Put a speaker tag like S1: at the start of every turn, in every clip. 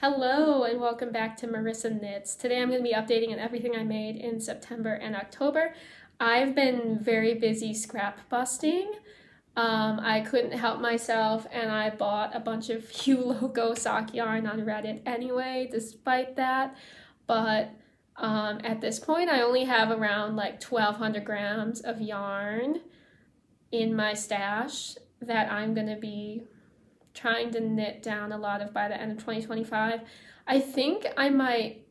S1: Hello and welcome back to Marissa Knits. Today I'm going to be updating on everything I made in September and October. I've been very busy scrap busting. I couldn't help myself and I bought a bunch of Hue Logo sock yarn on Reddit anyway, despite that. But at this point I only have around like 1,200 grams of yarn in my stash that I'm going to be trying to knit down a lot of by the end of 2025. I think I might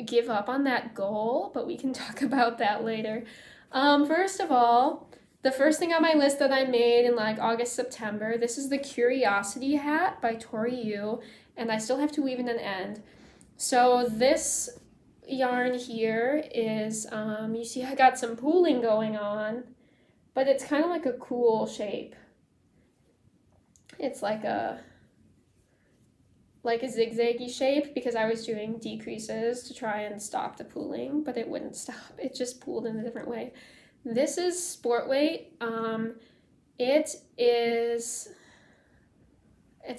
S1: give up on that goal, but we can talk about that later. First of all, the first thing on my list that I made in like August, September, this is the Curiosity hat by Tori Yu, and I still have to weave in an end. So this yarn here is, you see I got some pooling going on, but it's kind of like a cool shape. It's like a zigzaggy shape because I was doing decreases to try and stop the pooling, but it wouldn't stop. It just pooled in a different way. This is sport weight. It's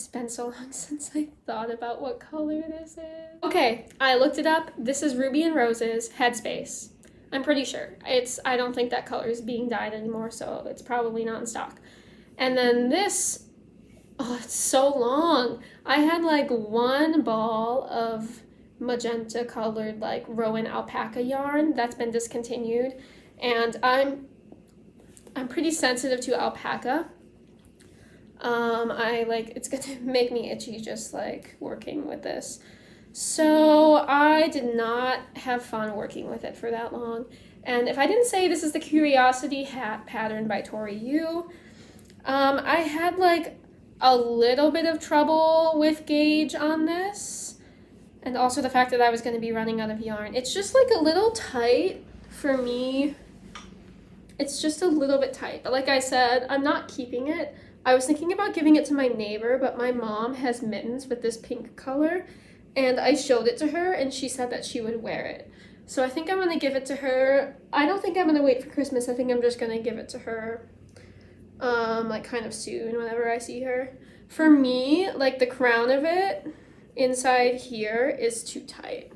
S1: been so long since I thought about what color this is. Okay, I looked it up. This is Ruby and Roses Headspace. I'm pretty sure. I don't think that color is being dyed anymore, so it's probably not in stock. And then this, oh, it's so long. I had like one ball of magenta colored like Rowan alpaca yarn that's been discontinued, and I'm pretty sensitive to alpaca. It's gonna make me itchy just like working with this. So I did not have fun working with it for that long. And if I didn't say, this is the Curiosity hat pattern by Tori Yu. I had like a little bit of trouble with gauge on this, and also the fact that I was going to be running out of yarn. It's just like a little tight for me. It's just a little bit tight, but like I said, I'm not keeping it. I was thinking about giving it to my neighbor, but my mom has mittens with this pink color, and I showed it to her and she said that she would wear it. So I think I'm going to give it to her. I don't think I'm going to wait for Christmas. I think I'm just going to give it to her like kind of soon whenever I see her. For me, like the crown of it inside here is too tight,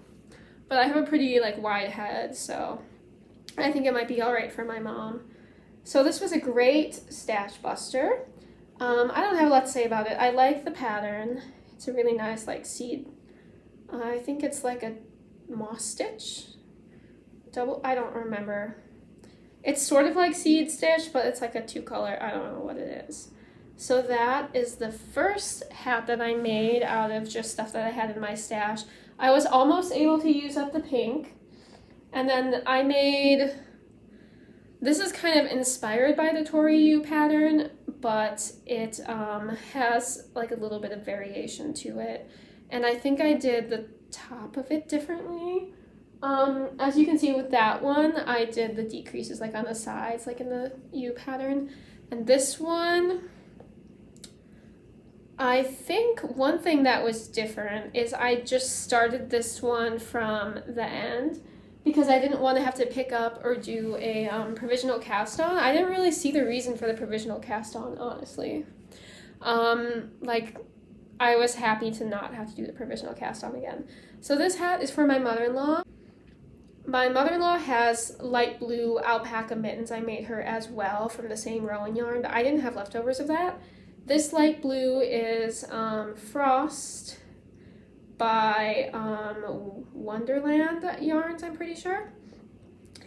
S1: but I have a pretty like wide head, so I think it might be all right for my mom. So this was a great stash buster. I don't have a lot to say about it. I like the pattern. It's a really nice like seed. I think it's like a moss stitch double. I don't remember. It's sort of like seed stitch, but it's like a two color. I don't know what it is. So that is the first hat that I made out of just stuff that I had in my stash. I was almost able to use up the pink. And then I made, this is kind of inspired by the Tori Yu pattern, but it has like a little bit of variation to it. And I think I did the top of it differently. As you can see with that one, I did the decreases like on the sides, like in the U pattern. And this one, I think one thing that was different is I just started this one from the end because I didn't want to have to pick up or do a provisional cast on. I didn't really see the reason for the provisional cast on, honestly. I was happy to not have to do the provisional cast on again. So this hat is for my mother-in-law. My mother-in-law has light blue alpaca mittens. I made her as well from the same Rowan yarn, but I didn't have leftovers of that. This light blue is Frost by Wonderland yarns, I'm pretty sure.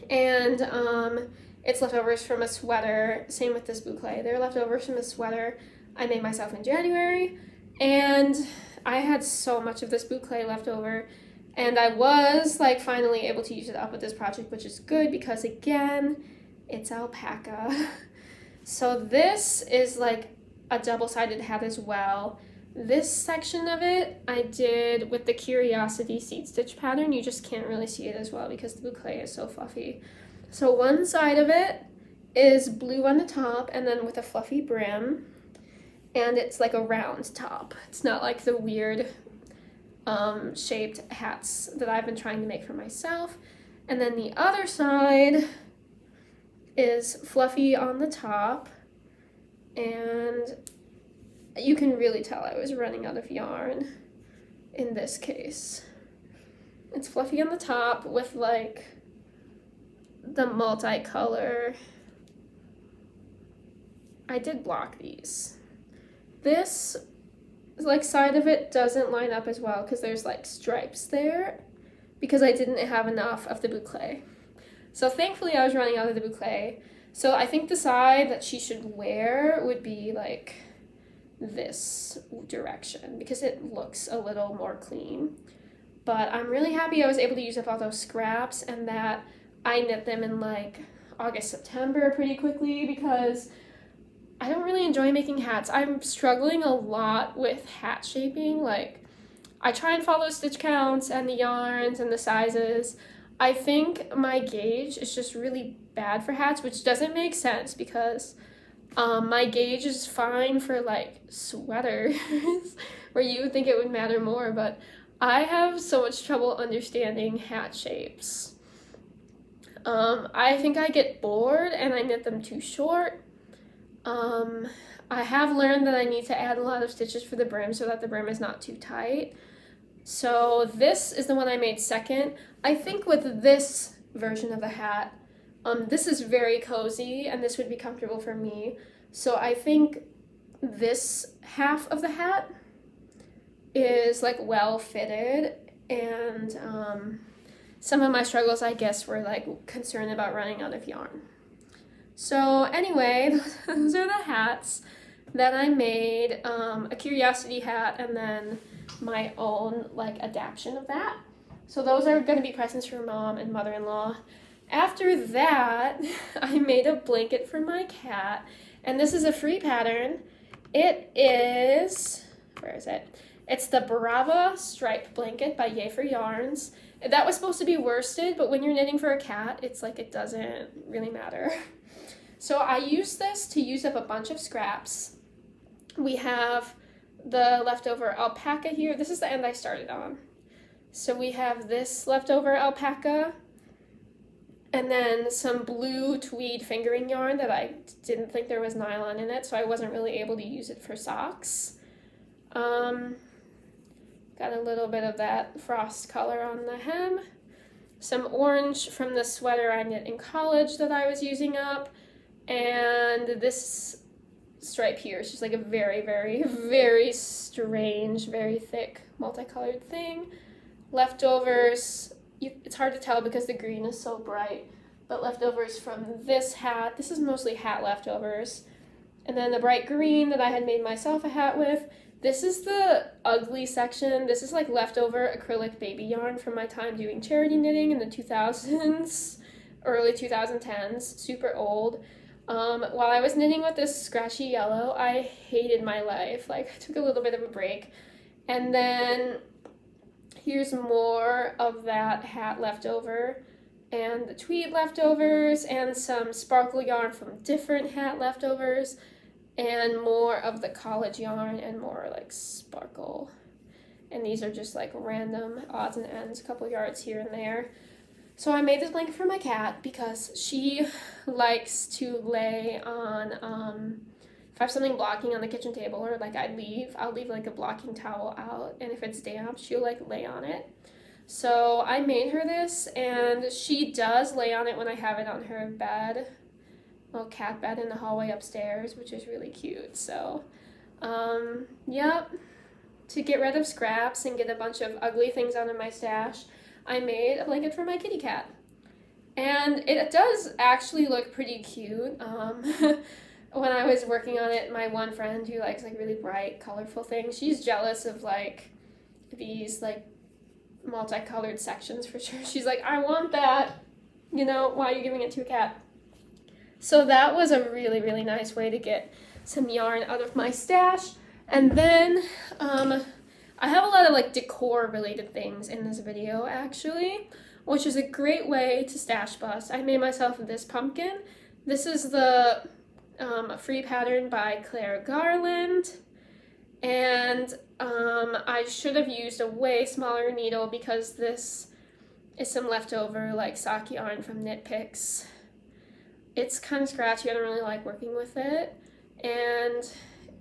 S1: And it's leftovers from a sweater. Same with this boucle. They're leftovers from a sweater I made myself in January. And I had so much of this boucle left over. And I was like finally able to use it up with this project, which is good because again, it's alpaca. So this is like a double-sided hat as well. This section of it I did with the Curiosity seed stitch pattern. You just can't really see it as well because the boucle is so fluffy. So one side of it is blue on the top and then with a fluffy brim. And it's like a round top. It's not like the weird shaped hats that I've been trying to make for myself. And then the other side is fluffy on the top, and you can really tell I was running out of yarn. in this case. It's fluffy on the top with like the multicolor. I did block these. This like side of it doesn't line up as well because there's like stripes there because I didn't have enough of the boucle. So thankfully I was running out of the boucle. So I think the side that she should wear would be like this direction because it looks a little more clean. But I'm really happy I was able to use up all those scraps and that I knit them in like August, September pretty quickly because I don't really enjoy making hats. I'm struggling a lot with hat shaping. Like, I try and follow stitch counts and the yarns and the sizes. I think my gauge is just really bad for hats, which doesn't make sense because my gauge is fine for like sweaters where you would think it would matter more, but I have so much trouble understanding hat shapes. I think I get bored and I knit them too short. I have learned that I need to add a lot of stitches for the brim so that the brim is not too tight. So this is the one I made second. I think with this version of the hat, this is very cozy and this would be comfortable for me. So I think this half of the hat is like well fitted, and some of my struggles I guess were like concerned about running out of yarn. So anyway, those are the hats that I made, a curiosity hat and then my own like adaptation of that. So those are going to be presents for mom and mother-in-law. After that, I made a blanket for my cat, and this is a free pattern. It is, where is it? It's the Brava Stripe Blanket by Yay for Yarns. That was supposed to be worsted, but when you're knitting for a cat, it's like it doesn't really matter. So I used this to use up a bunch of scraps. We have the leftover alpaca here. This is the end I started on. So we have this leftover alpaca, and then some blue tweed fingering yarn that I didn't think there was nylon in it, so I wasn't really able to use it for socks. Got a little bit of that frost color on the hem. Some orange from the sweater I knit in college that I was using up. And this stripe here is just like a very, very, very strange, very thick, multicolored thing. Leftovers, it's hard to tell because the green is so bright, but leftovers from this hat. This is mostly hat leftovers. And then the bright green that I had made myself a hat with. This is the ugly section. This is like leftover acrylic baby yarn from my time doing charity knitting in the 2000s, early 2010s, super old. While I was knitting with this scratchy yellow, I hated my life. Like, I took a little bit of a break. And then here's more of that hat leftover, and the tweed leftovers, and some sparkle yarn from different hat leftovers, and more of the college yarn, and more like sparkle. And these are just like random odds and ends, a couple yards here and there. So I made this blanket for my cat because she likes to lay on, if I have something blocking on the kitchen table or like I'll leave like a blocking towel out, and if it's damp, she'll like lay on it. So I made her this, and she does lay on it when I have it on her bed, little cat bed in the hallway upstairs, which is really cute. So, yep, to get rid of scraps and get a bunch of ugly things out of my stash, I made a blanket for my kitty cat. And it does actually look pretty cute. When I was working on it, my one friend who likes like really bright, colorful things, she's jealous of like these like multicolored sections for sure. She's like, I want that. You know, why are you giving it to a cat? So that was a really, really nice way to get some yarn out of my stash. And then, I have a lot of like decor related things in this video actually, which is a great way to stash bust. I made myself this pumpkin. This is the free pattern by Claire Garland, and I should have used a way smaller needle because this is some leftover like sock yarn from Knit Picks. It's kind of scratchy. I don't really like working with it, and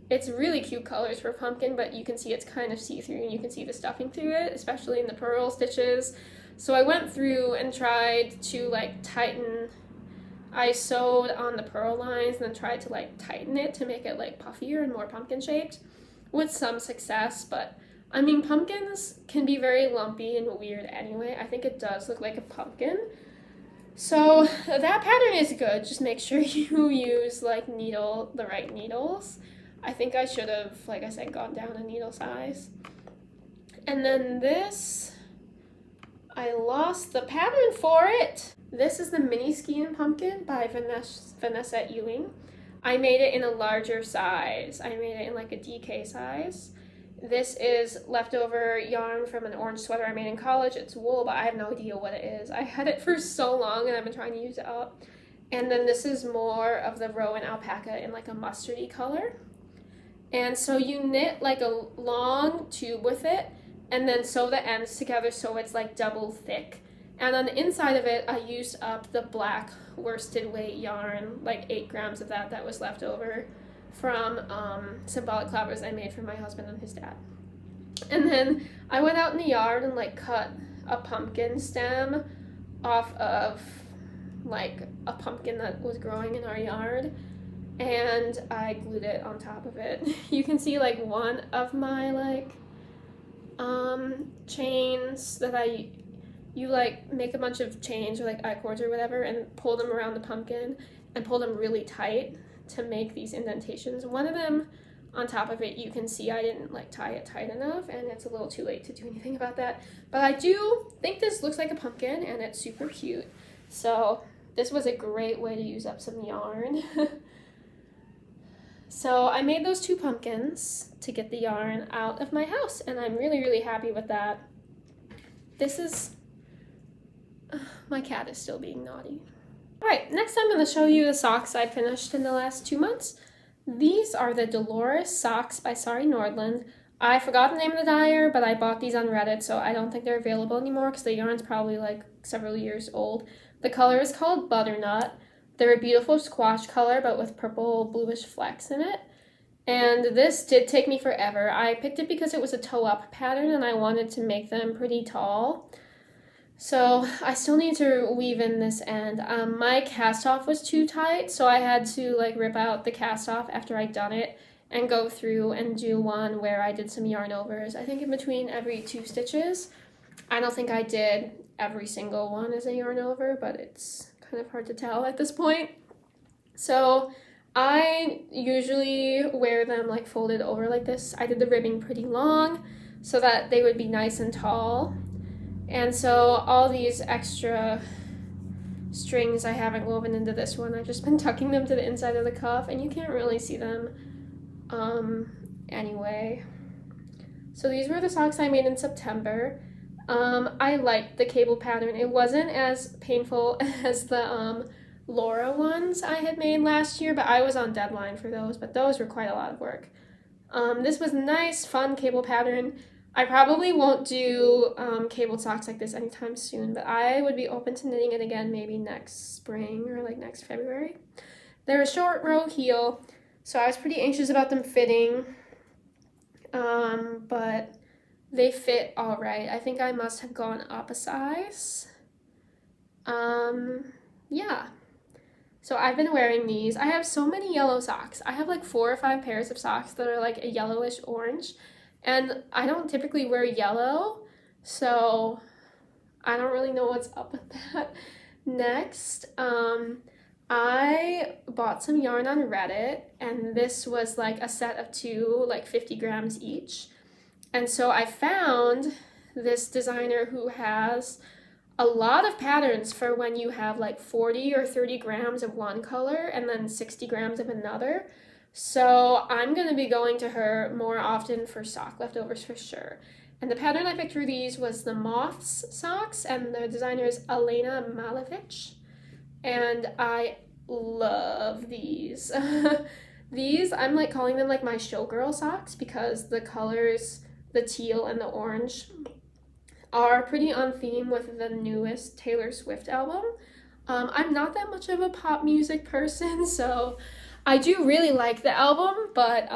S1: it's really cute colors for pumpkin, but you can see it's kind of see-through and you can see the stuffing through it, especially in the purl stitches. So I went through and tried to like tighten. I sewed on the purl lines and then tried to like tighten it to make it like puffier and more pumpkin shaped with some success, but I mean, pumpkins can be very lumpy and weird anyway. I think it does look like a pumpkin. So that pattern is good. Just make sure you use like the right needles. I think I should have, like I said, gone down a needle size. And then this, I lost the pattern for it. This is the mini skein pumpkin by Vanessa Ewing. I made it in a larger size. I made it in like a DK size. This is leftover yarn from an orange sweater I made in college. It's wool, but I have no idea what it is. I had it for so long and I've been trying to use it up. And then this is more of the Rowan alpaca in like a mustardy color. And so you knit like a long tube with it and then sew the ends together so it's like double thick. And on the inside of it, I used up the black worsted weight yarn, like 8 grams of that was left over from symbolic clavers I made for my husband and his dad. And then I went out in the yard and like cut a pumpkin stem off of like a pumpkin that was growing in our yard, and I glued it on top of it. You can see like one of my like chains that you like make a bunch of chains or like I-cords or whatever and pull them around the pumpkin and pull them really tight to make these indentations. One of them on top of it, you can see I didn't like tie it tight enough and it's a little too late to do anything about that. But I do think this looks like a pumpkin and it's super cute. So this was a great way to use up some yarn. So I made those 2 pumpkins to get the yarn out of my house and I'm really, really happy with that. This is, my cat is still being naughty. Alright, next I'm going to show you the socks I finished in the last 2 months. These are the Dolores socks by Sari Nordland. I forgot the name of the dyer, but I bought these on Reddit, so I don't think they're available anymore because the yarn's probably like several years old. The color is called Butternut. They're a beautiful squash color, but with purple bluish flecks in it. And this did take me forever. I picked it because it was a toe-up pattern and I wanted to make them pretty tall. So I still need to weave in this end. My cast off was too tight, so I had to like rip out the cast off after I'd done it and go through and do one where I did some yarn overs. I think in between every 2 stitches. I don't think I did every single one as a yarn over, but it's kind of hard to tell at this point. So I usually wear them like folded over like this. I did the ribbing pretty long so that they would be nice and tall. And so all these extra strings I haven't woven into this one, I've just been tucking them to the inside of the cuff and you can't really see them anyway. So these were the socks I made in September. I liked the cable pattern. It wasn't as painful as the Laura ones I had made last year, but I was on deadline for those, but those were quite a lot of work. This was a nice, fun cable pattern. I probably won't do cabled socks like this anytime soon, but I would be open to knitting it again maybe next spring or like next February. They're a short row heel, so I was pretty anxious about them fitting, but they fit all right. I think I must have gone up a size. Yeah. So I've been wearing these. I have so many yellow socks. I have like 4 or 5 pairs of socks that are like a yellowish orange. And I don't typically wear yellow, so I don't really know what's up with that. Next, I bought some yarn on Reddit, and this was like a set of 2, like 50 grams each. And so I found this designer who has a lot of patterns for when you have like 40 or 30 grams of one color and then 60 grams of another. So I'm going to be going to her more often for sock leftovers for sure. And the pattern I picked for these was the Moths socks, and the designer is Elena Malevich. And I love these. These, I'm like calling them like my showgirl socks because the colors, the teal and the orange, are pretty on theme with the newest Taylor Swift album. I'm not that much of a pop music person, so I do really like the album, but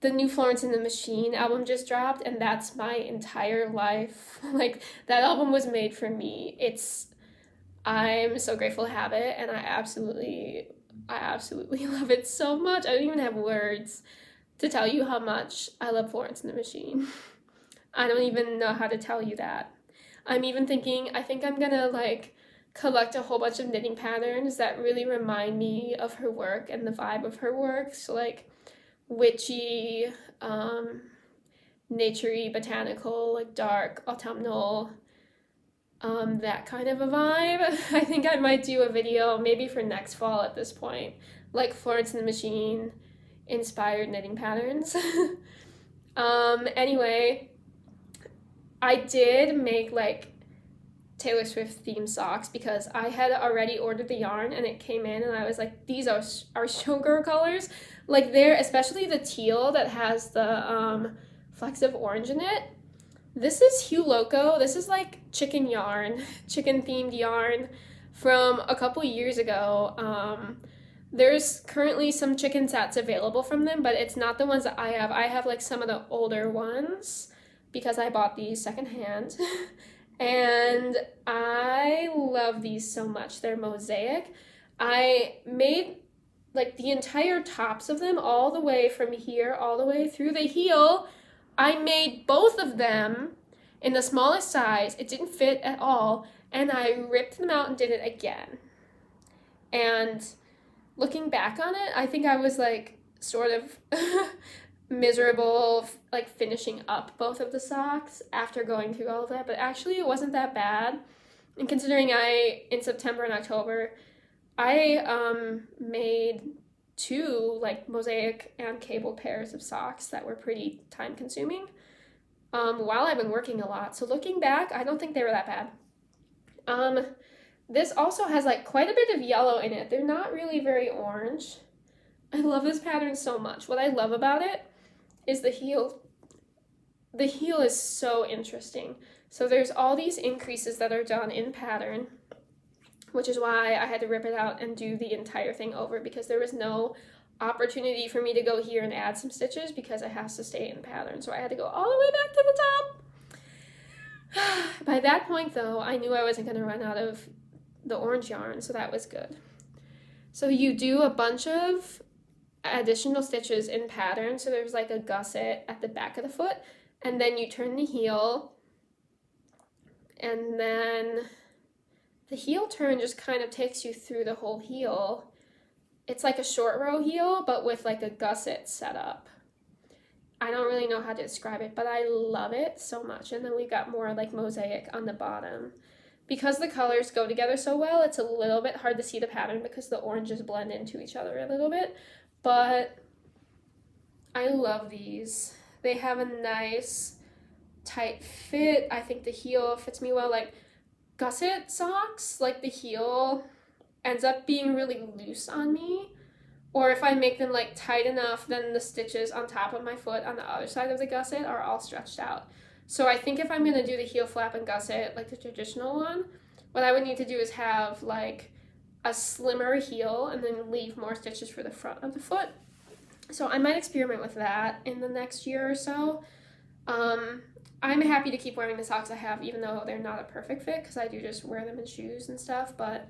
S1: the new Florence and the Machine album just dropped, and that's my entire life. Like, that album was made for me. I'm so grateful to have it, and I absolutely love it so much. I don't even have words to tell you how much I love Florence and the Machine. I don't even know how to tell you that. I'm even thinking, I think I'm gonna like collect a whole bunch of knitting patterns that really remind me of her work and the vibe of her work. So like witchy, naturey, botanical, like dark, autumnal, that kind of a vibe. I think I might do a video maybe for next fall at this point, like Florence and the Machine inspired knitting patterns. Anyway, I did make like Taylor Swift themed socks because I had already ordered the yarn and it came in and I was like, these are showgirl colors. Like they're, especially the teal that has the flecks of orange in it. This is Hue Loco. This is like chicken yarn, chicken themed yarn from a couple years ago. There's currently some chicken sets available from them, but it's not the ones that I have. I have like some of the older ones because I bought these secondhand. And I love these so much. They're mosaic. I made like the entire tops of them all the way from here all the way through the heel. I made both of them in the smallest size. It didn't fit at all, and I ripped them out and did it again. And looking back on it, I think I was like sort of miserable like finishing up both of the socks after going through all of that, but actually it wasn't that bad. And considering in September and October I made 2 like mosaic and cable pairs of socks that were pretty time consuming while I've been working a lot. So looking back, I don't think they were that bad. This also has like quite a bit of yellow in it. They're not really very orange. I love this pattern so much. What I love about it is the heel. The heel is so interesting. So there's all these increases that are done in pattern, which is why I had to rip it out and do the entire thing over because there was no opportunity for me to go here and add some stitches because it has to stay in pattern. So I had to go all the way back to the top. By that point though, I knew I wasn't going to run out of the orange yarn, so that was good. So you do a bunch of additional stitches in pattern. So there's like a gusset at the back of the foot, and then you turn the heel, and then the heel turn just kind of takes you through the whole heel. It's like a short row heel, but with like a gusset set up. I don't really know how to describe it, but I love it so much. And then we got more like mosaic on the bottom. Because the colors go together so well, it's a little bit hard to see the pattern because the oranges blend into each other a little bit. But I love these. They have a nice tight fit. I think the heel fits me well. Like gusset socks, like the heel ends up being really loose on me. Or if I make them like tight enough, then the stitches on top of my foot on the other side of the gusset are all stretched out. So I think if I'm going to do the heel flap and gusset, like the traditional one, what I would need to do is have like a slimmer heel and then leave more stitches for the front of the foot. So I might experiment with that in the next year or so. I'm happy to keep wearing the socks I have, even though they're not a perfect fit, because I do just wear them in shoes and stuff. But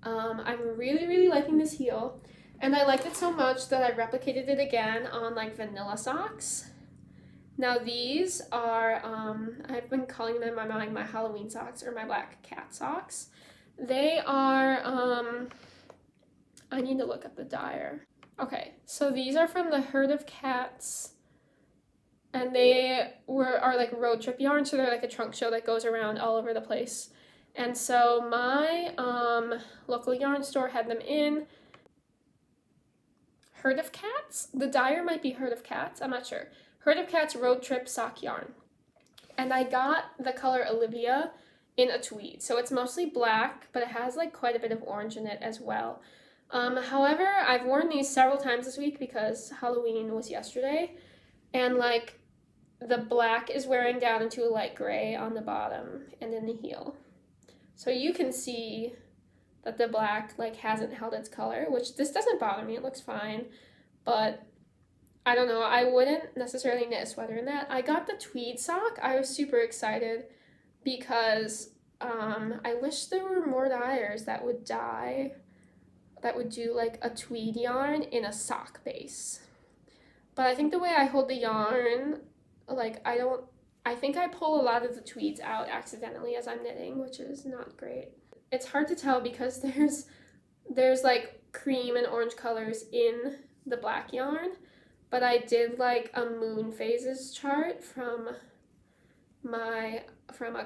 S1: I'm really, really liking this heel. And I liked it so much that I replicated it again on like vanilla socks. Now these are, I've been calling them my Halloween socks or my black cat socks. They are, I need to look up the dyer. Okay, so these are from the Herd of Cats, and they are like road trip yarn, so they're like a trunk show that goes around all over the place. And so my local yarn store had them in. Herd of Cats? The dyer might be Herd of Cats, I'm not sure. Herd of Cats road trip sock yarn. And I got the color Olivia in a tweed. So it's mostly black, but it has like quite a bit of orange in it as well. However, I've worn these several times this week because Halloween was yesterday. And like the black is wearing down into a light gray on the bottom and in the heel. So you can see that the black like hasn't held its color, which this doesn't bother me, it looks fine, but I don't know, I wouldn't necessarily knit a sweater in that. I got the tweed sock. I was super excited because I wish there were more dyers that would do like a tweed yarn in a sock base. But I think the way I hold the yarn, like I think I pull a lot of the tweeds out accidentally as I'm knitting, which is not great. It's hard to tell because there's like cream and orange colors in the black yarn, but I did like a moon phases chart from a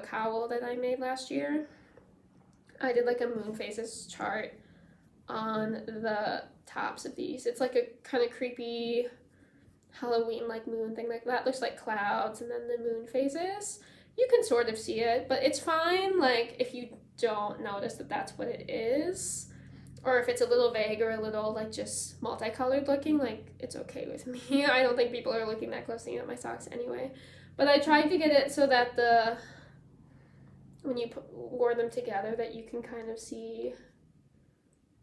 S1: cowl that I made last year. I did like a moon phases chart on the tops of these. It's like a kind of creepy Halloween like moon thing like that. Looks like clouds and then the moon phases. You can sort of see it, but it's fine like if you don't notice that that's what it is, or if it's a little vague or a little like just multicolored looking, like it's okay with me. I don't think people are looking that closely at my socks anyway. But I tried to get it so that when you wore them together that you can kind of see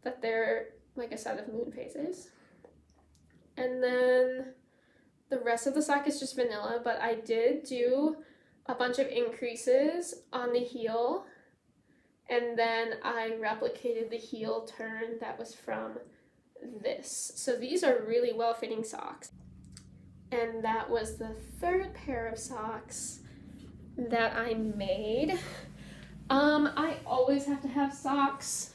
S1: that they're like a set of moon phases. And then the rest of the sock is just vanilla, but I did do a bunch of increases on the heel, and then I replicated the heel turn that was from this. So these are really well-fitting socks. And that was the third pair of socks that I made. I always have to have socks.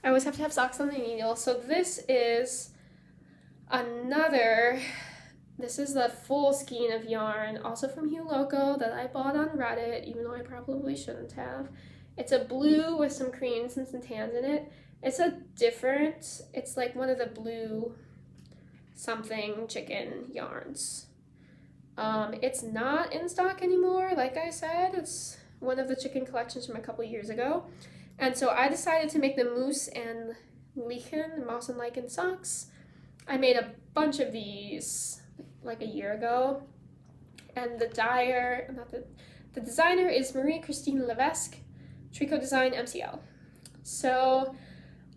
S1: I always have to have socks on the needle. So this is the full skein of yarn, also from Hue Loco, that I bought on Reddit, even though I probably shouldn't have. It's a blue with some creams and some tans in it. It's like one of the blue something chicken yarns. It's not in stock anymore, like I said. It's one of the chicken collections from a couple years ago. And so I decided to make the moose and lichen socks. I made a bunch of these like a year ago. And the designer is Marie-Christine Levesque, Tricot Design MCL. So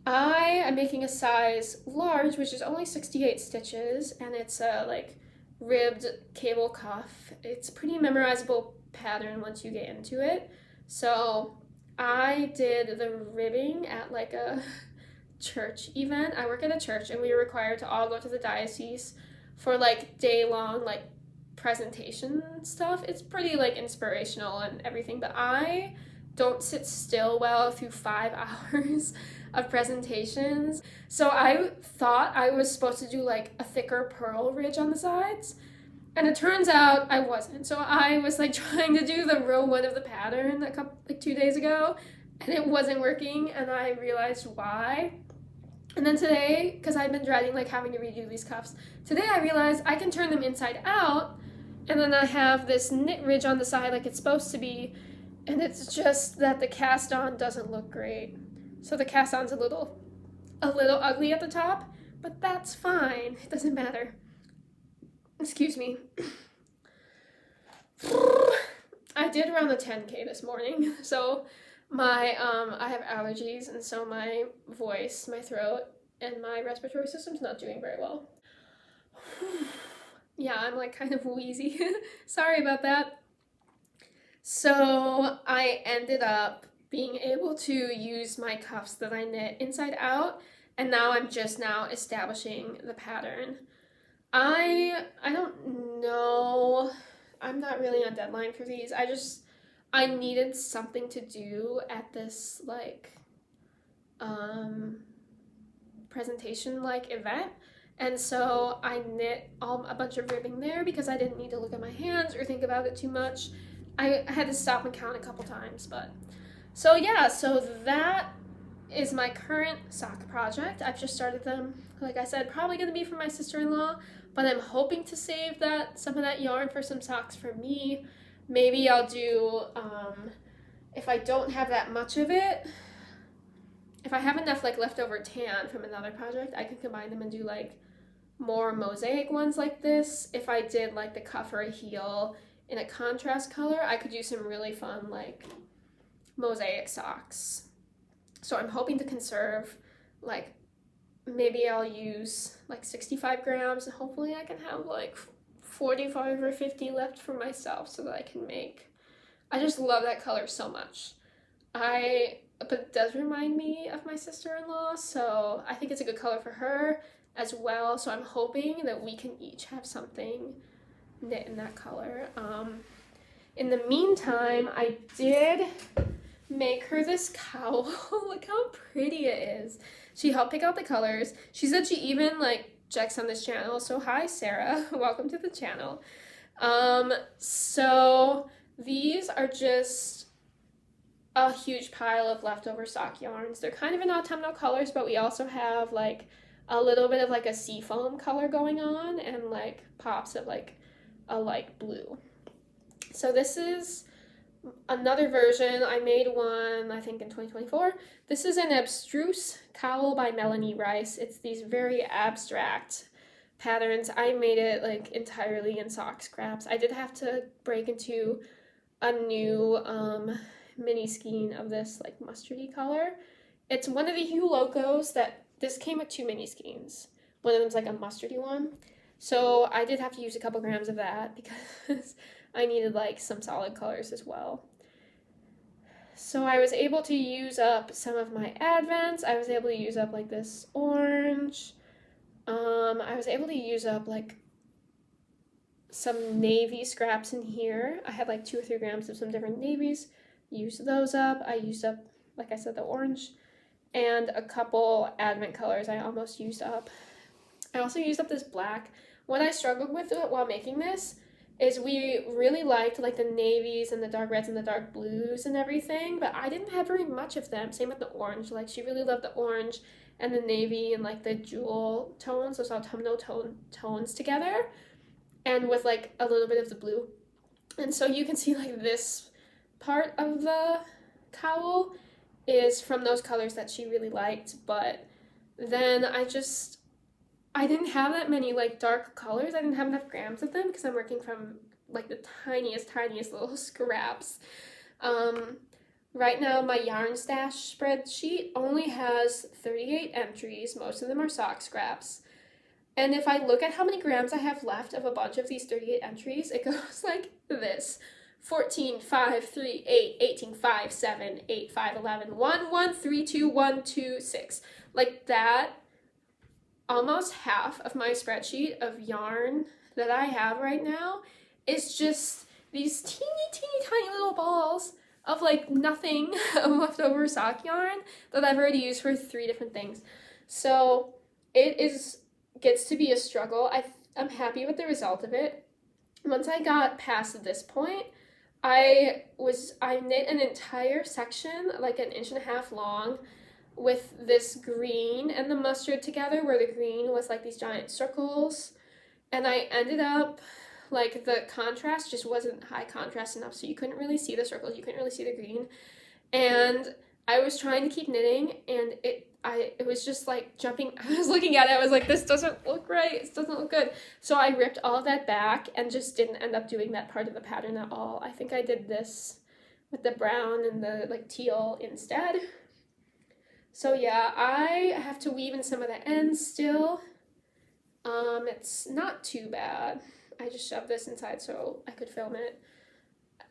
S1: I am making a size large, which is only 68 stitches, and it's a like ribbed cable cuff. It's pretty memorizable pattern once you get into it. So I did the ribbing at like a church event. I work at a church and we were required to all go to the diocese for like day-long like presentation stuff. It's pretty like inspirational and everything, but I don't sit still well through 5 hours of presentations. So I thought I was supposed to do like a thicker pearl ridge on the sides, and it turns out I wasn't. So I was like trying to do the row 1 of the pattern 2 days ago, and it wasn't working, and I realized why. And then today, because I've been dreading like having to redo these cuffs, today I realized I can turn them inside out, and then I have this knit ridge on the side like it's supposed to be, and it's just that the cast on doesn't look great. So the cast on's a little ugly at the top, but that's fine. It doesn't matter. Excuse me. I did run the 10K this morning, so my I have allergies, and so my voice, my throat, and my respiratory system's not doing very well. Yeah, I'm like kind of wheezy. Sorry about that. So I ended up being able to use my cuffs that I knit inside out, and now I'm just now establishing the pattern. I don't know. I'm not really on deadline for these. I needed something to do at this like presentation like event, and so I knit a bunch of ribbing there because I didn't need to look at my hands or think about it too much. I had to stop and count a couple times, but so yeah, so that is my current sock project. I've just started them. Like I said, probably going to be for my sister-in-law, but I'm hoping to save some of that yarn for some socks for me. Maybe I'll do, if I don't have that much of it, if I have enough like leftover tan from another project, I can combine them and do like more mosaic ones like this. If I did like the cuff or a heel in a contrast color, I could do some really fun like mosaic socks. So I'm hoping to conserve, like, maybe I'll use like 65 grams, and hopefully I can have like 45 or 50 left for myself so that I can make. I just love that color so much. But it does remind me of my sister-in-law, so I think it's a good color for her as well. So I'm hoping that we can each have something knit in that color. In the meantime, I did make her this cowl. Look how pretty it is. She helped pick out the colors. She said she even like checks on this channel. So hi Sarah, welcome to the channel. So these are just a huge pile of leftover sock yarns. They're kind of in autumnal colors, but we also have like a little bit of like a seafoam color going on and like pops of like a light blue. So this is another version. I made one, I think in 2024. This is an abstruse cowl by Melanie Rice. It's these very abstract patterns. I made it like entirely in sock scraps. I did have to break into a new mini skein of this like mustardy color. It's one of the Hue Locos that this came with 2 mini skeins. One of them's like a mustardy one. So I did have to use a couple grams of that because I needed like some solid colors as well. So I was able to use up some of my advents. I was able to use up like this orange. I was able to use up like some navy scraps in here. I had like 2 or 3 grams of some different navies. Used those up. I used up, like I said, the orange and a couple advent colors I almost used up. I also used up this black. What I struggled with while making this is we really liked like the navies and the dark reds and the dark blues and everything, but I didn't have very much of them. Same with the orange. Like she really loved the orange and the navy and like the jewel tones, those autumnal tones together, and with like a little bit of the blue. And so you can see like this part of the cowl is from those colors that she really liked, but then I didn't have that many like dark colors. I didn't have enough grams of them because I'm working from like the tiniest little scraps. Right now my yarn stash spreadsheet only has 38 entries. Most of them are sock scraps. And if I look at how many grams I have left of a bunch of these 38 entries, it goes like this. 14, 5, 3, 8, 18, 5, 7, 8, 5, 11, 1, 1, 3, 2, 1, 2, 6. Like that, almost half of my spreadsheet of yarn that I have right now is just these teeny tiny little balls of like nothing of leftover sock yarn that I've already used for 3 different things. So it gets to be a struggle. I'm happy with the result of it. Once I got past this point, I knit an entire section, like 1.5 inches long, with this green and the mustard together, where the green was like these giant circles, and I ended up like the contrast just wasn't high contrast enough, so you couldn't really see the circles, you couldn't really see the green, and I was trying to keep knitting, and it was just like jumping. I was looking at it, I was like, this doesn't look right, this doesn't look good. So I ripped all of that back and just didn't end up doing that part of the pattern at all. I think I did this with the brown and the like teal instead. So yeah, I have to weave in some of the ends still. It's not too bad. I just shoved this inside so I could film it.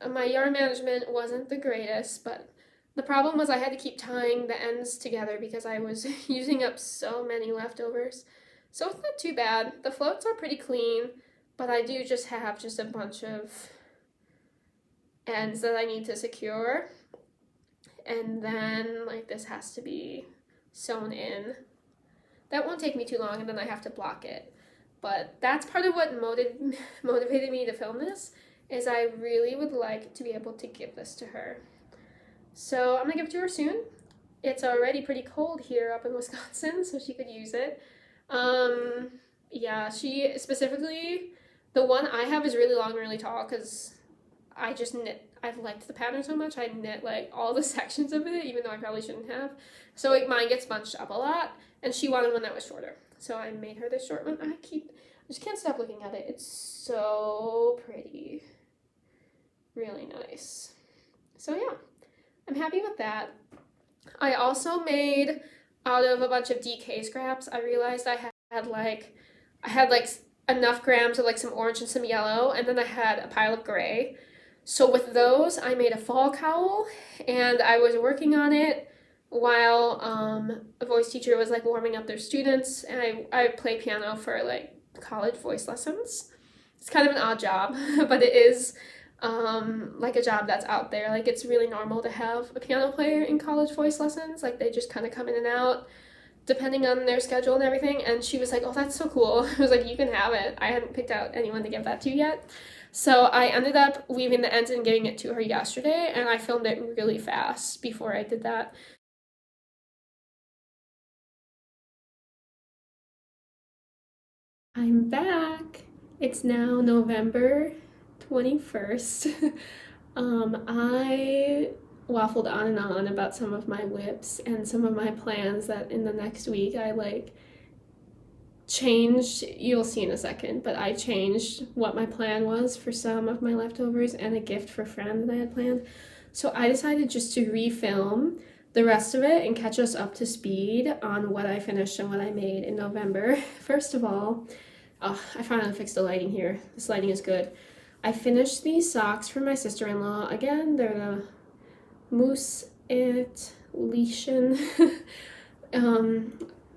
S1: My yarn management wasn't the greatest, but the problem was I had to keep tying the ends together because I was using up so many leftovers. So it's not too bad. The floats are pretty clean, but I do just have a bunch of ends that I need to secure. And then like this has to be sewn in. That won't take me too long, and then I have to block it. But that's part of what motivated me to film this, is I really would like to be able to give this to her. So I'm gonna give it to her soon. It's already pretty cold here up in Wisconsin, so she could use it. Yeah, she specifically, the one I have is really long and really tall because I just knit, I've liked the pattern so much, I knit like all the sections of it, even though I probably shouldn't have. So like mine gets bunched up a lot, and she wanted one that was shorter. So I made her this short one. I just can't stop looking at it. It's so pretty. Really nice. So yeah, I'm happy with that. I also made, out of a bunch of DK scraps, I realized I had like enough grams of like some orange and some yellow, and then I had a pile of gray. So with those, I made a fall cowl, and I was working on it while a voice teacher was like warming up their students, and I play piano for like college voice lessons. It's kind of an odd job, but it is like a job that's out there. Like it's really normal to have a piano player in college voice lessons. Like they just kind of come in and out depending on their schedule and everything. And she was like, "Oh, that's so cool." I was like, "You can have it." I hadn't picked out anyone to give that to yet. So I ended up weaving the ends and giving it to her yesterday, and I filmed it really fast before I did that. I'm back. It's now November 21st. I waffled on and on about some of my whips and some of my plans that in the next week I like changed. You'll see in a second, but I changed what my plan was for some of my leftovers and a gift for a friend that I had planned. So I decided just to refilm the rest of it and catch us up to speed on what I finished and what I made in November. First of all, oh, I finally fixed the lighting here. This lighting is good. I finished these socks for my sister-in-law. Again, they're the Mousse et Lechen.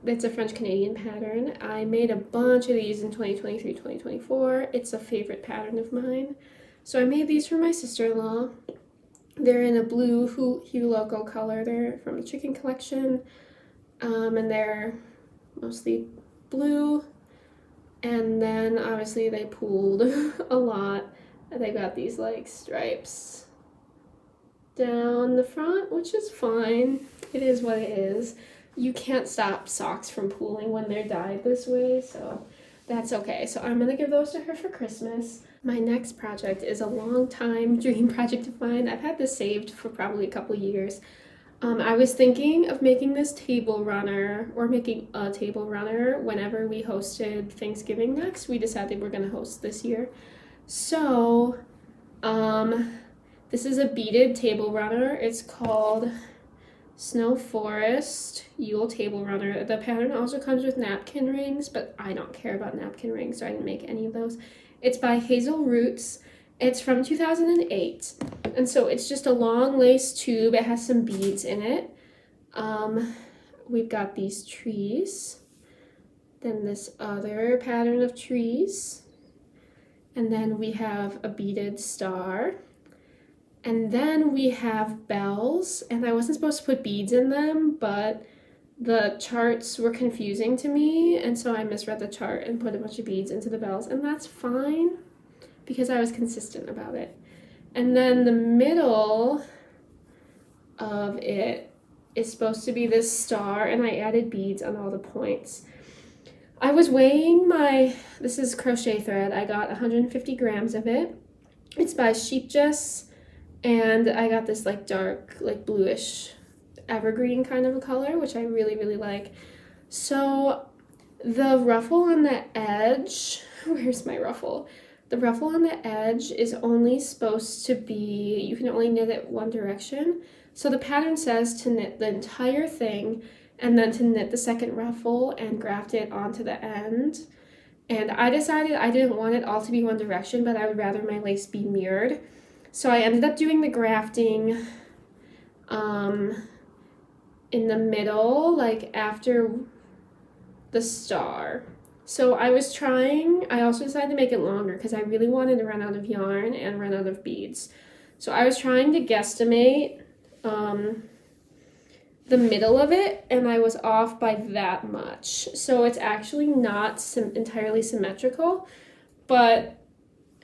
S1: It's a French-Canadian pattern. I made a bunch of these in 2023, 2024. It's a favorite pattern of mine. So I made these for my sister-in-law. They're in a blue Hue Loco color. They're from the Chicken Collection. And they're mostly blue. And then obviously they pooled a lot. They got these like stripes down the front, which is fine. It is what it is. You can't stop socks from pooling when they're dyed this way, so that's okay. So I'm gonna give those to her for Christmas. My next project is a long time dream project of mine. I've had this saved for probably a couple years. I was thinking of making this table runner, or making a table runner whenever we hosted Thanksgiving next. We decided we're gonna host this year. So, this is a beaded table runner. It's called Snow Forest Yule Table Runner. The pattern also comes with napkin rings, but I don't care about napkin rings, so I didn't make any of those. It's by Hazel Roots. It's from 2008, and so it's just a long lace tube. It has some beads in it. We've got these trees, then this other pattern of trees, and then we have a beaded star, and then we have bells, and I wasn't supposed to put beads in them, but the charts were confusing to me, and so I misread the chart and put a bunch of beads into the bells, and that's fine because I was consistent about it. And then the middle of it is supposed to be this star, and I added beads on all the points. I was weighing this is crochet thread. I got 150 grams of it. It's by Sheep Jess, and I got this like dark, like bluish evergreen kind of a color, which I really, really like. So the ruffle on the edge, where's my ruffle? The ruffle on the edge is only supposed to be, you can only knit it one direction. So the pattern says to knit the entire thing and then to knit the second ruffle and graft it onto the end. And I decided I didn't want it all to be one direction, but I would rather my lace be mirrored. So I ended up doing the grafting in the middle, like after the star. So I also decided to make it longer because I really wanted to run out of yarn and run out of beads. So I was trying to guesstimate the middle of it, and I was off by that much. So it's actually not entirely symmetrical, but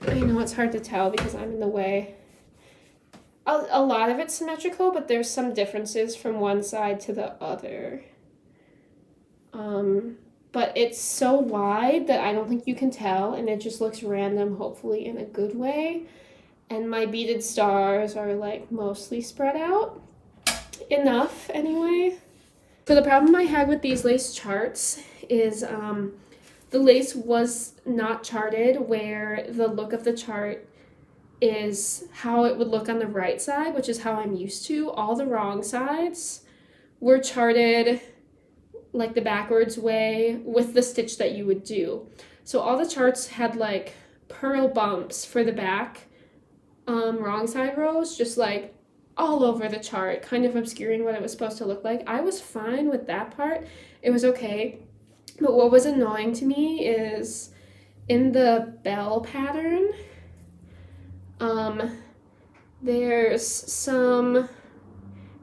S1: I know it's hard to tell because I'm in the way. A lot of it's symmetrical, but there's some differences from one side to the other. But it's so wide that I don't think you can tell, and it just looks random, hopefully in a good way. And my beaded stars are like mostly spread out. Enough, anyway. So the problem I had with these lace charts is the lace was not charted where the look of the chart is how it would look on the right side, which is how I'm used to. All the wrong sides. were charted like the backwards way with the stitch that you would do. So all the charts had like purl bumps for the back wrong side rows, just like all over the chart, kind of obscuring what it was supposed to look like. I was fine with that part. It was okay. But what was annoying to me is in the bell pattern, there's some,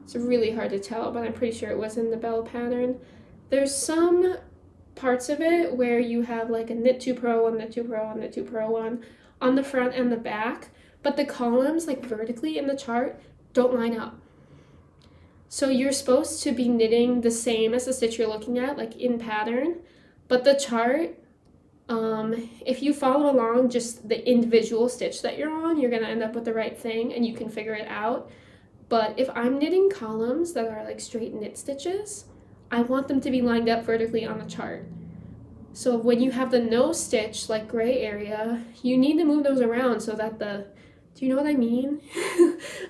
S1: it's really hard to tell, but I'm pretty sure it was in the bell pattern. There's some parts of it where you have like a knit 2 purl 1, knit 2 purl 1, knit 2 purl 1 on the front and the back, but the columns like vertically in the chart don't line up. So you're supposed to be knitting the same as the stitch you're looking at, like in pattern, but the chart, if you follow along just the individual stitch that you're on, you're gonna end up with the right thing and you can figure it out. But if I'm knitting columns that are like straight knit stitches, I want them to be lined up vertically on the chart. So when you have the no stitch, like gray area, you need to move those around so that do you know what I mean?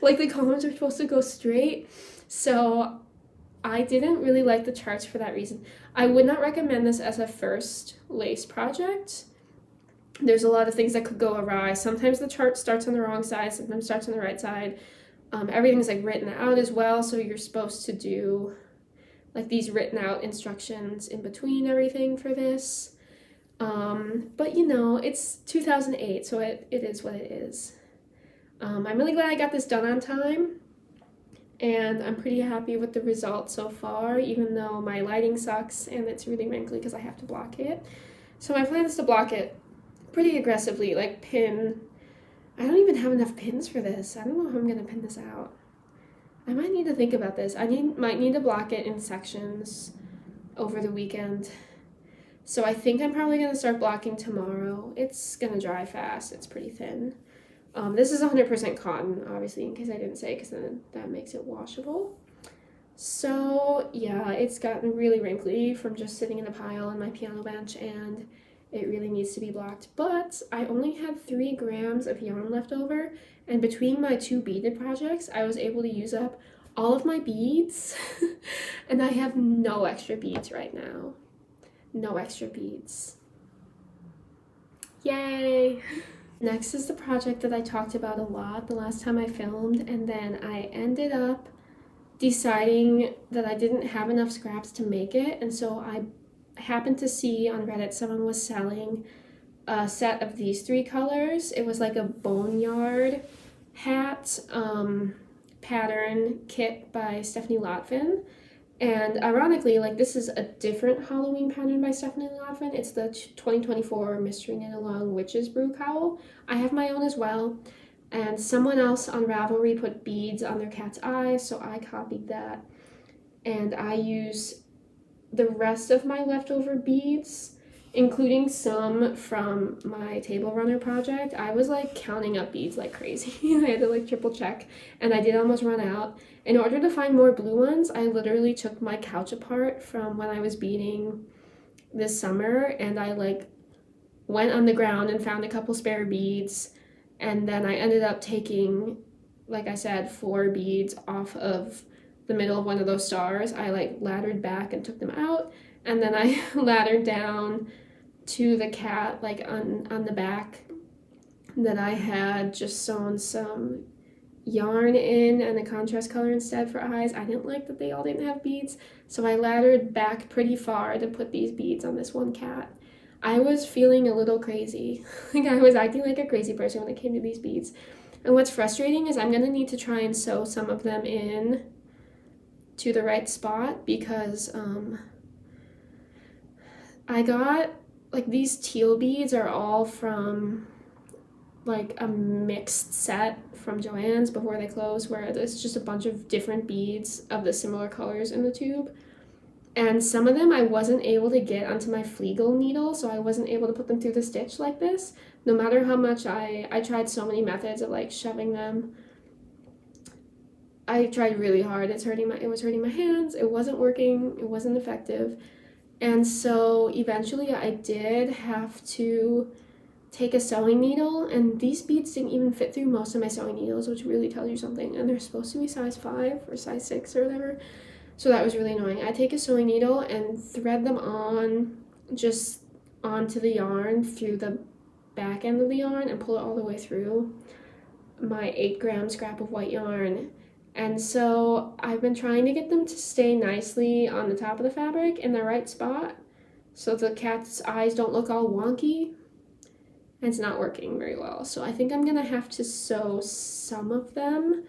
S1: Like the columns are supposed to go straight. So I didn't really like the charts for that reason. I would not recommend this as a first lace project. There's a lot of things that could go awry. Sometimes the chart starts on the wrong side, sometimes starts on the right side. Everything's like written out as well, so you're supposed to do like these written out instructions in between everything for this. But you know, it's 2008, so it is what it is. I'm really glad I got this done on time, and I'm pretty happy with the results so far, even though my lighting sucks and it's really wrinkly because I have to block it. So my plan is to block it pretty aggressively, like pin. I don't even have enough pins for this. I don't know how I'm gonna pin this out. I might need to think about this. Might need to block it in sections over the weekend. So I think I'm probably gonna start blocking tomorrow. It's gonna dry fast. It's pretty thin. This is 100% cotton, obviously, in case I didn't say, because then that makes it washable. So yeah, it's gotten really wrinkly from just sitting in a pile on my piano bench, and it really needs to be blocked. But I only had 3 grams of yarn left over, and between my 2 beaded projects, I was able to use up all of my beads, and I have no extra beads right now. No extra beads. Yay! Next is the project that I talked about a lot the last time I filmed, and then I ended up deciding that I didn't have enough scraps to make it, and so I happened to see on Reddit someone was selling a set of these 3 colors. It was like a boneyard hat pattern kit by Stephanie Lotvin. And ironically, like this is a different Halloween pattern by Stephanie Lotvin. It's the 2024 Mystery Knit Along Witch's Brew Cowl. I have my own as well. And someone else on Ravelry put beads on their cat's eyes, so I copied that. And I use the rest of my leftover beads, including some from my table runner project. I was like counting up beads like crazy. I had to like triple check, and I did almost run out. In order to find more blue ones, I literally took my couch apart from when I was beading this summer, and I like went on the ground and found a couple spare beads, and then I ended up taking, like I said, 4 beads off of the middle of one of those stars. I like laddered back and took them out, and then I laddered down to the cat like on the back that I had just sewn some yarn in and a contrast color instead for eyes. I didn't like that they all didn't have beads, so I laddered back pretty far to put these beads on this one cat. I was feeling a little crazy. Like I was acting like a crazy person when it came to these beads. And what's frustrating is I'm gonna need to try and sew some of them in to the right spot, because I got like these teal beads are all from like a mixed set from Joann's before they closed, where it's just a bunch of different beads of the similar colors in the tube. And some of them I wasn't able to get onto my Flegel needle, so I wasn't able to put them through the stitch like this. No matter how much I tried so many methods of like shoving them. I tried really hard. It was hurting my hands. It wasn't working. It wasn't effective. And so eventually I did have to take a sewing needle, and these beads didn't even fit through most of my sewing needles, which really tells you something. And they're supposed to be size 5 or size 6 or whatever. So that was really annoying. I take a sewing needle and thread them on just onto the yarn through the back end of the yarn and pull it all the way through my 8-gram scrap of white yarn. And so I've been trying to get them to stay nicely on the top of the fabric in the right spot so the cat's eyes don't look all wonky. And it's not working very well. So I think I'm gonna have to sew some of them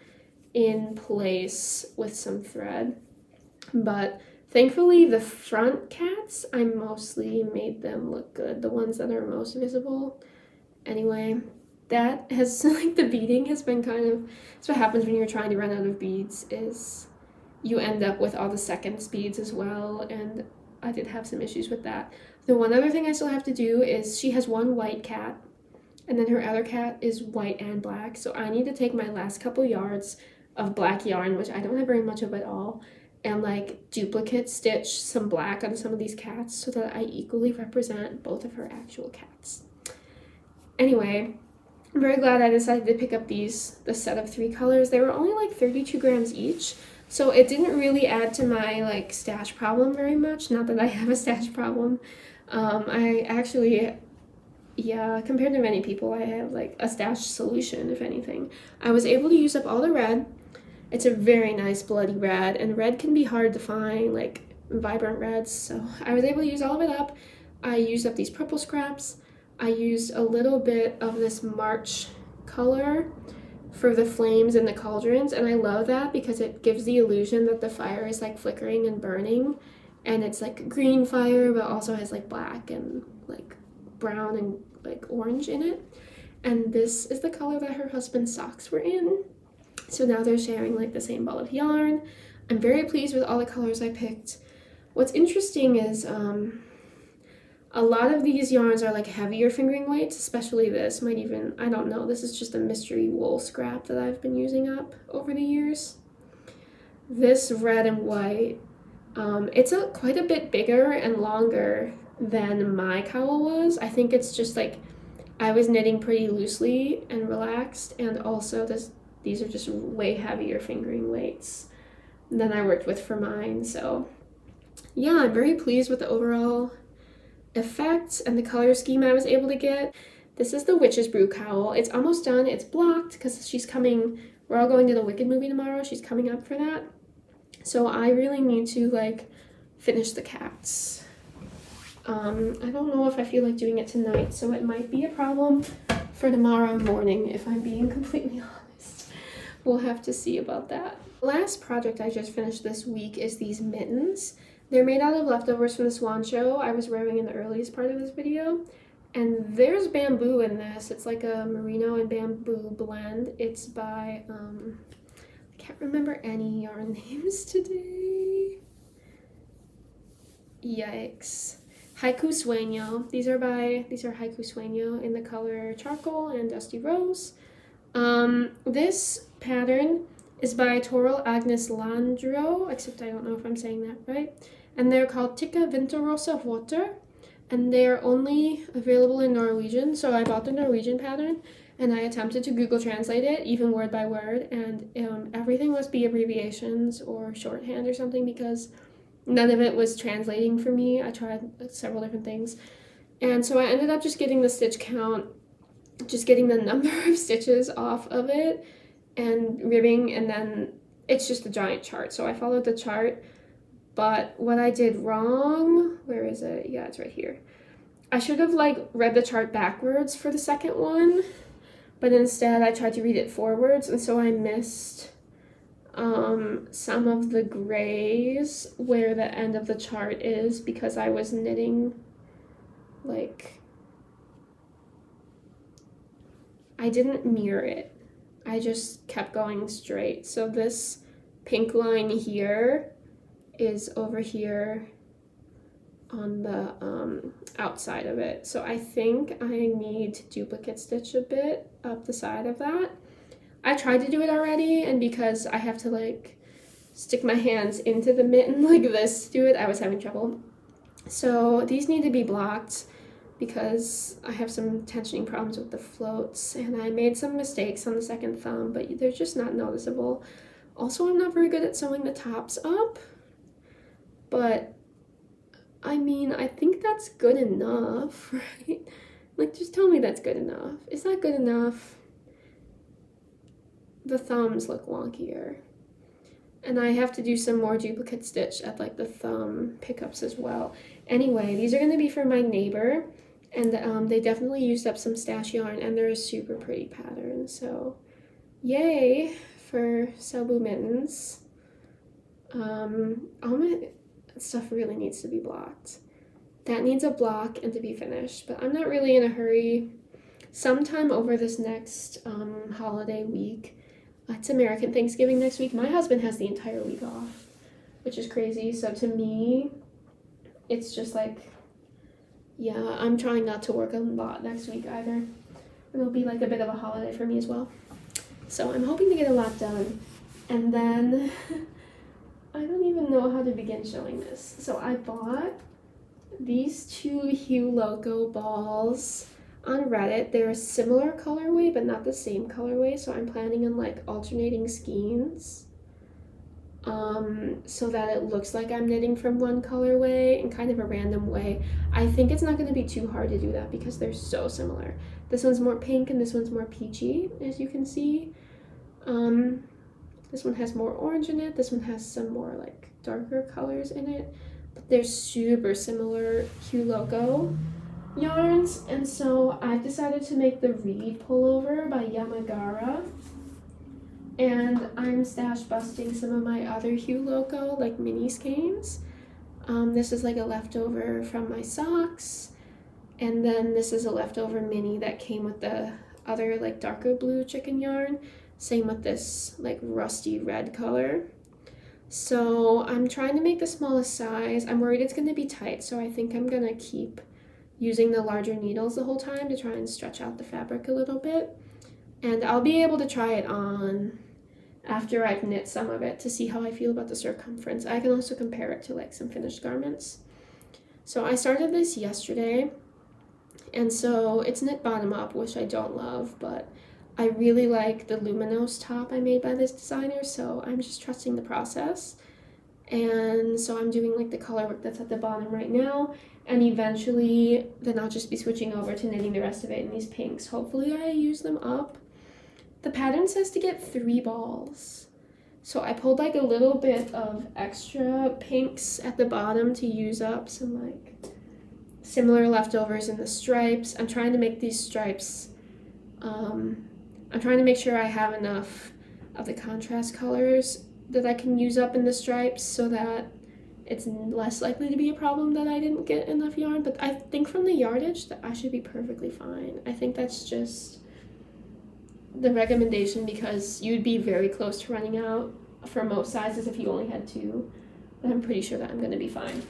S1: in place with some thread. But thankfully the front cats, I mostly made them look good, the ones that are most visible. Anyway, that has, like, the beading has been kind of, that's what happens when you're trying to run out of beads, is you end up with all the seconds beads as well, and I did have some issues with that. The one other thing I still have to do is she has one white cat, and then her other cat is white and black, so I need to take my last couple yards of black yarn, which I don't have very much of at all, and like duplicate stitch some black on some of these cats so that I equally represent both of her actual cats. Anyway, I'm very glad I decided to pick up the set of 3 colors. They were only like 32 grams each, so it didn't really add to my like stash problem very much. Not that I have a stash problem. I actually, yeah, compared to many people, I have like a stash solution, if anything. I was able to use up all the red. It's a very nice bloody red, and red can be hard to find, like vibrant reds, so I was able to use all of it up. I used up these purple scraps. I used a little bit of this March color for the flames and the cauldrons, and I love that because it gives the illusion that the fire is like flickering and burning, and it's like green fire but also has like black and like brown and like orange in it. And this is the color that her husband's socks were in. So now they're sharing like the same ball of yarn. I'm very pleased with all the colors I picked. What's interesting is a lot of these yarns are like heavier fingering weights, especially this. Might even, I don't know, this is just a mystery wool scrap that I've been using up over the years. This red and white, it's quite a bit bigger and longer than my cowl was. I think it's just like I was knitting pretty loosely and relaxed, and also these are just way heavier fingering weights than I worked with for mine. So yeah, I'm very pleased with the overall effect and the color scheme I was able to get. This is the Witch's Brew cowl. It's almost done. It's blocked because she's coming, we're all going to the Wicked movie tomorrow. She's coming up for that. So I really need to like finish the cats. I don't know if I feel like doing it tonight, so it might be a problem for tomorrow morning if I'm being completely honest. We'll have to see about that. Last project I just finished this week is these mittens. They're made out of leftovers from the Swan Show I was wearing in the earliest part of this video. And there's bamboo in this. It's like a merino and bamboo blend. It's by, I can't remember any yarn names today. Yikes. Haiku Sueño. These are Haiku Sueño in the color charcoal and dusty rose. This pattern is by Toril Agnes Landro, except I don't know if I'm saying that right. And they're called Tikka Vinterrosa Water, and they're only available in Norwegian, so I bought the Norwegian pattern, and I attempted to Google Translate it, even word by word, and everything must be abbreviations or shorthand or something, because none of it was translating for me. I tried several different things, and so I ended up just getting the stitch count, just getting the number of stitches off of it, and ribbing, and then it's just a giant chart. So I followed the chart, but what I did wrong, where is it? Yeah, it's right here. I should have like read the chart backwards for the second one, but instead I tried to read it forwards, and so I missed some of the grays where the end of the chart is because I was knitting like, I didn't mirror it. I just kept going straight. So this pink line here is over here on the outside of it. So I think I need to duplicate stitch a bit up the side of that. I tried to do it already, and because I have to like stick my hands into the mitten like this to do it, I was having trouble. So these need to be blocked because I have some tensioning problems with the floats, and I made some mistakes on the second thumb, but they're just not noticeable. Also, I'm not very good at sewing the tops up, but I mean, I think that's good enough, right? Like, just tell me that's good enough. Is that good enough? The thumbs look wonkier. And I have to do some more duplicate stitch at like the thumb pickups as well. Anyway, these are going to be for my neighbor, and they definitely used up some stash yarn, and they're a super pretty pattern. So yay for Cebu mittens. All my stuff really needs to be blocked. That needs a block and to be finished, but I'm not really in a hurry. Sometime over this next holiday week, it's American Thanksgiving next week. My husband has the entire week off, which is crazy. So to me, it's just like, yeah, I'm trying not to work a lot next week either. It'll be like a bit of a holiday for me as well. So I'm hoping to get a lot done. And then I don't even know how to begin showing this. So I bought these two Hue Loco balls on Reddit. They're a similar colorway, but not the same colorway. So I'm planning on like alternating skeins, so that it looks like I'm knitting from one colorway in kind of a random way. I think it's not going to be too hard to do that because they're so similar. This one's more pink and this one's more peachy, as you can see. This one has more orange in it. This one has some more like darker colors in it. But they're super similar Hue Loco yarns. And so I've decided to make the Reed Pullover by Yamagara. And I'm stash busting some of my other Hue Loco like mini skeins. This is like a leftover from my socks. And then this is a leftover mini that came with the other like darker blue chicken yarn. Same with this like rusty red color. So I'm trying to make the smallest size. I'm worried it's going to be tight, so I think I'm going to keep using the larger needles the whole time to try and stretch out the fabric a little bit. And I'll be able to try it on after I've knit some of it to see how I feel about the circumference. I can also compare it to like some finished garments. So I started this yesterday, and so it's knit bottom up, which I don't love, but I really like the luminous top I made by this designer, so I'm just trusting the process. And so I'm doing like the color work that's at the bottom right now, and eventually then I'll just be switching over to knitting the rest of it in these pinks. Hopefully I use them up. The pattern says to get 3 balls. So I pulled like a little bit of extra pinks at the bottom to use up some like similar leftovers in the stripes. I'm trying to make these stripes, I'm trying to make sure I have enough of the contrast colors that I can use up in the stripes so that it's less likely to be a problem that I didn't get enough yarn. But I think from the yardage that I should be perfectly fine. I think that's just the recommendation because you'd be very close to running out for most sizes if you only had 2. But I'm pretty sure that I'm going to be fine.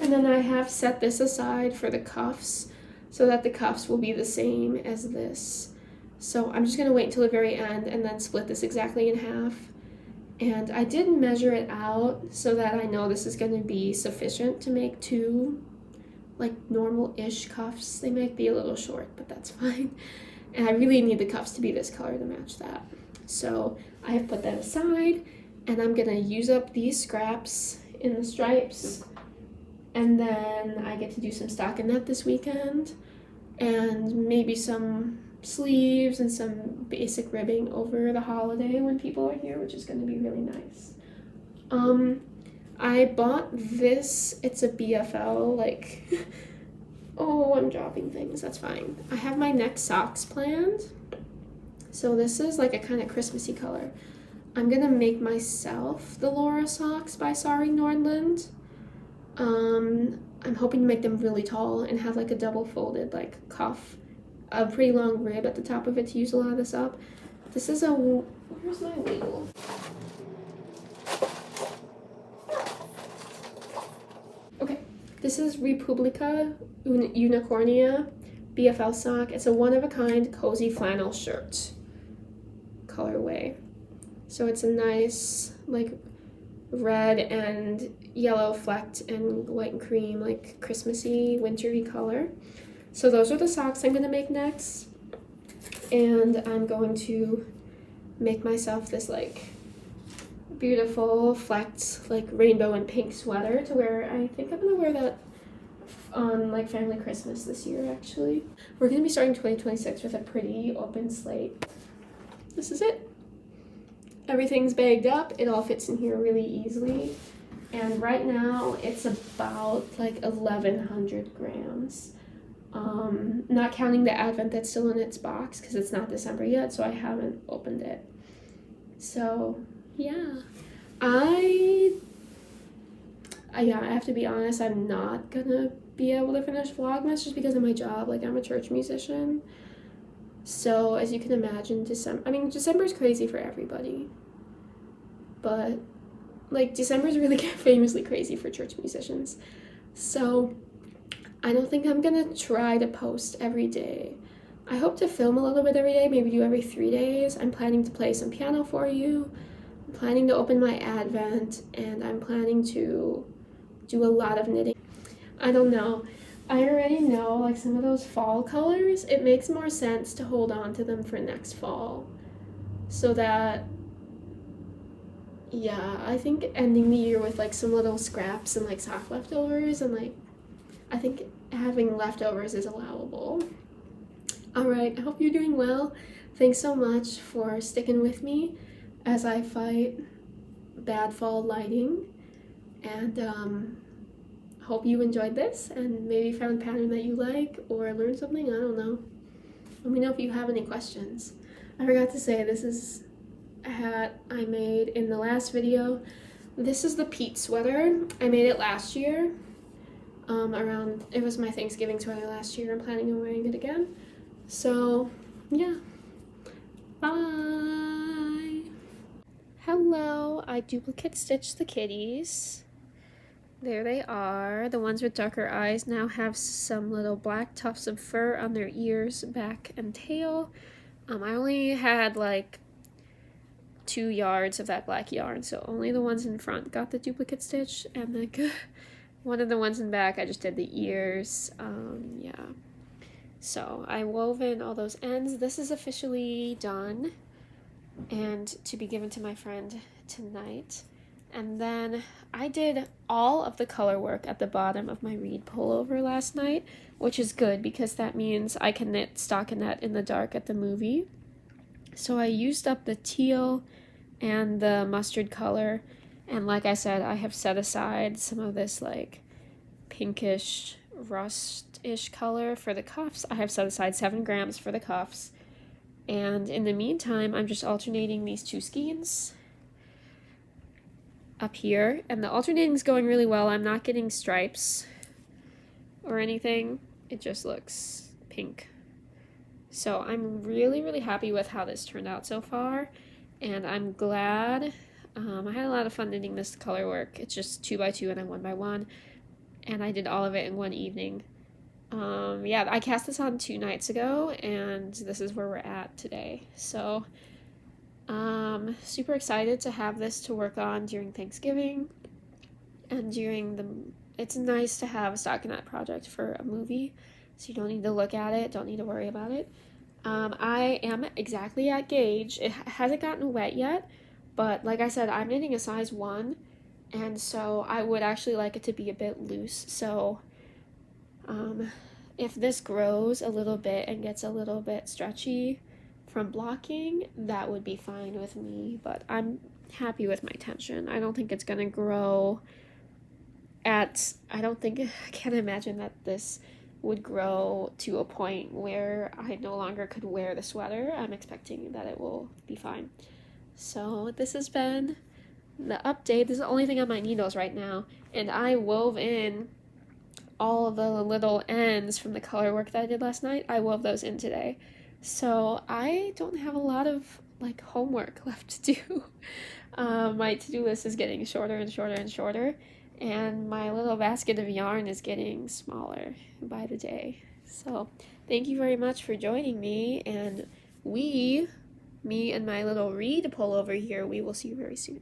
S1: And then I have set this aside for the cuffs so that the cuffs will be the same as this. So I'm just going to wait until the very end and then split this exactly in half. And I did measure it out so that I know this is going to be sufficient to make 2 like normal-ish cuffs. They might be a little short, but that's fine. And I really need the cuffs to be this color to match that. So I have put that aside, and I'm going to use up these scraps in the stripes. And then I get to do some stockinette this weekend and maybe some sleeves and some basic ribbing over the holiday when people are here, which is going to be really nice. I bought this. It's a BFL, like, oh, I'm dropping things. That's fine. I have my next socks planned. So this is like a kind of Christmassy color. I'm going to make myself the Laura socks by Sari Nordland. I'm hoping to make them really tall and have like a double folded like cuff, a pretty long rib at the top of it to use a lot of this up. This is where's my label? Okay, this is Republica Unicornia BFL sock. It's a one-of-a-kind cozy flannel shirt colorway. So it's a nice like red and yellow flecked and white and cream, like Christmassy, wintry color. So those are the socks I'm going to make next. And I'm going to make myself this like beautiful flecked like rainbow and pink sweater to wear. I think I'm gonna wear that on like family Christmas this year actually. We're gonna be starting 2026 with a pretty open slate. This is it. Everything's bagged up. It all fits in here really easily. And right now it's about like 1,100 grams. Not counting the Advent that's still in its box because it's not December yet, so I haven't opened it. So yeah, I have to be honest, I'm not gonna be able to finish Vlogmas just because of my job. Like, I'm a church musician. So, as you can imagine, December's crazy for everybody. But, like, December's really famously crazy for church musicians. So, I don't think I'm gonna try to post every day. I hope to film a little bit every day, maybe do every 3 days. I'm planning to play some piano for you. I'm planning to open my Advent, and I'm planning to do a lot of knitting. I don't know. I already know like some of those fall colors. It makes more sense to hold on to them for next fall. So that, yeah, I think ending the year with like some little scraps and like soft leftovers and like, I think having leftovers is allowable. Alright, I hope you're doing well. Thanks so much for sticking with me as I fight bad fall lighting. And hope you enjoyed this and maybe found a pattern that you like or learned something. I don't know. Let me know if you have any questions. I forgot to say, this is a hat I made in the last video. This is the Pete sweater. I made it last year. It was my Thanksgiving sweater last year. I'm planning on wearing it again. So, yeah. Bye! Hello, I duplicate stitched the kitties. There they are. The ones with darker eyes now have some little black tufts of fur on their ears, back, and tail. I only had like 2 yards of that black yarn, so only the ones in front got the duplicate stitch, and then one of the ones in back I just did the ears. Yeah. So I wove in all those ends. This is officially done and to be given to my friend tonight. And then I did all of the color work at the bottom of my reed pullover last night, which is good because that means I can knit stockinette in the dark at the movie. So I used up the teal and the mustard color, and like I said, I have set aside some of this like pinkish rust-ish color for the cuffs. I have set aside 7 grams for the cuffs, and in the meantime I'm just alternating these 2 skeins up here, and the alternating is going really well. I'm not getting stripes or anything. It just looks pink. So I'm really happy with how this turned out so far, and I'm glad. I had a lot of fun knitting this color work. It's just 2x2 and then 1x1, and I did all of it in one evening. Yeah, I cast this on 2 nights ago, and this is where we're at today. So super excited to have this to work on during Thanksgiving and it's nice to have a stockinette project for a movie, so you don't need to look at it, don't need to worry about it. I am exactly at gauge. It hasn't gotten wet yet, but like I said, I'm knitting a size 1, and so I would actually like it to be a bit loose. So if this grows a little bit and gets a little bit stretchy from blocking, that would be fine with me, but I'm happy with my tension. I don't think it's gonna grow I can't imagine that this would grow to a point where I no longer could wear the sweater. I'm expecting that it will be fine. So this has been the update. This is the only thing on my needles right now, and I wove in all the little ends from the color work that I did last night. I wove those in today. So I don't have a lot of like homework left to do. My to-do list is getting shorter and shorter and shorter, and my little basket of yarn is getting smaller by the day. So thank you very much for joining me, and me and my little reed pullover here, we will see you very soon.